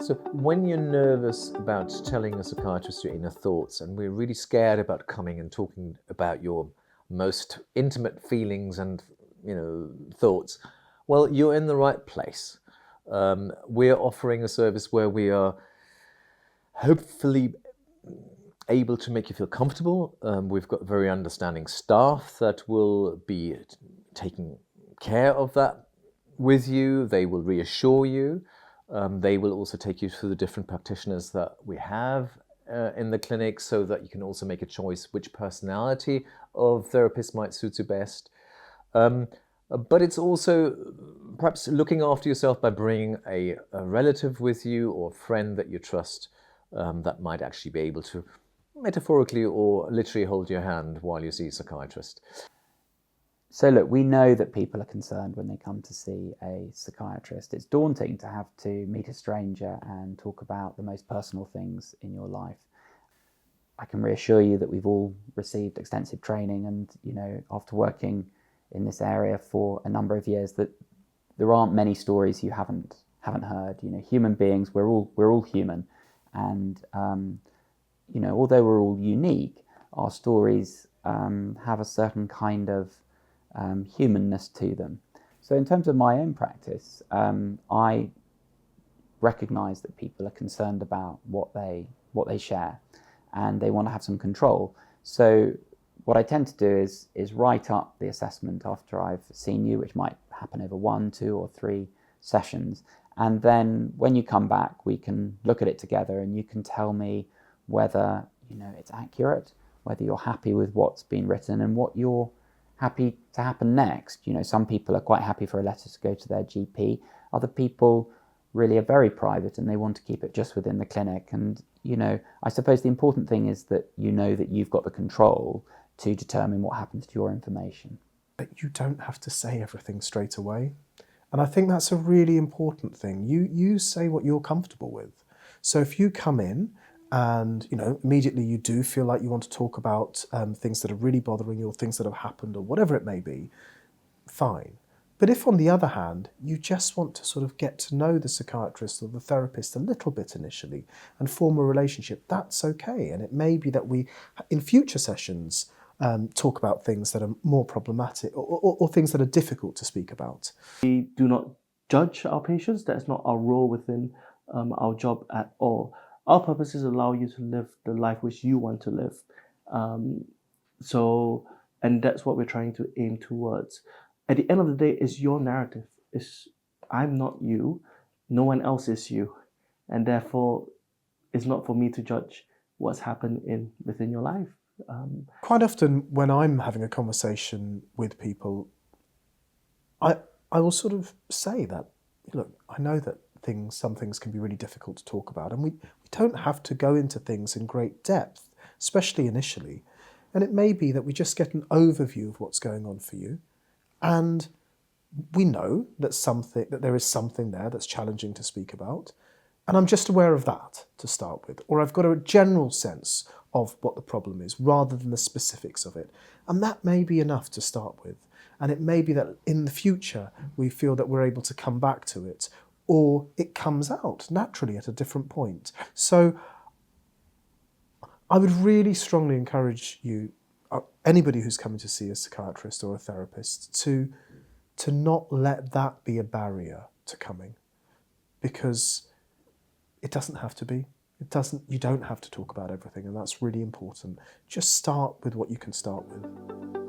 So when you're nervous about telling a psychiatrist your inner thoughts, and we're really scared about coming and talking about your most intimate feelings and thoughts, well, you're in the right place. We're offering a service where we are hopefully able to make you feel comfortable. We've got very understanding staff that will be taking care of that with you. They will reassure you. They will also take you through the different practitioners that we have in the clinic, so that you can also make a choice which personality of therapist might suit you best. But it's also perhaps looking after yourself by bringing a relative with you or a friend that you trust that might actually be able to metaphorically or literally hold your hand while you see a psychiatrist. So look, we know that people are concerned when they come to see a psychiatrist. It's daunting to have to meet a stranger and talk about the most personal things in your life. I can reassure you that we've all received extensive training, and after working in this area for a number of years, that there aren't many stories you haven't heard. Human beings, we're all human, and although we're all unique, our stories have a certain kind of humanness to them. So in terms of my own practice, I recognise that people are concerned about what they share, and they want to have some control. So what I tend to do is write up the assessment after I've seen you, which might happen over 1, 2 or 3 sessions. And then when you come back, we can look at it together, and you can tell me whether it's accurate, whether you're happy with what's been written, and what you're happy to happen next. Some people are quite happy for a letter to go to their GP. Other people really are very private and they want to keep it just within the clinic. And I suppose the important thing is that that you've got the control to determine what happens to your information. But you don't have to say everything straight away. And I think that's a really important thing. You say what you're comfortable with. So if you come in and immediately you do feel like you want to talk about things that are really bothering you, or things that have happened, or whatever it may be, fine. But if, on the other hand, you just want to sort of get to know the psychiatrist or the therapist a little bit initially and form a relationship, that's okay. And it may be that we, in future sessions, talk about things that are more problematic, or things that are difficult to speak about. We do not judge our patients. That's not our role within our job at all. Our purpose is to allow you to live the life which you want to live. And that's what we're trying to aim towards. At the end of the day, it's your narrative. I'm not you. No one else is you. And therefore, it's not for me to judge what's happened within your life. Quite often when I'm having a conversation with people, I will sort of say that, look, I know that some things can be really difficult to talk about, and we don't have to go into things in great depth, especially initially. And it may be that we just get an overview of what's going on for you, and we know that there is something there that's challenging to speak about, and I'm just aware of that to start with, or I've got a general sense of what the problem is rather than the specifics of it. And that may be enough to start with. And it may be that in the future we feel that we're able to come back to it, or it comes out naturally at a different point. So I would really strongly encourage you, anybody who's coming to see a psychiatrist or a therapist, to not let that be a barrier to coming, because it doesn't have to be. You don't have to talk about everything, and that's really important. Just start with what you can start with.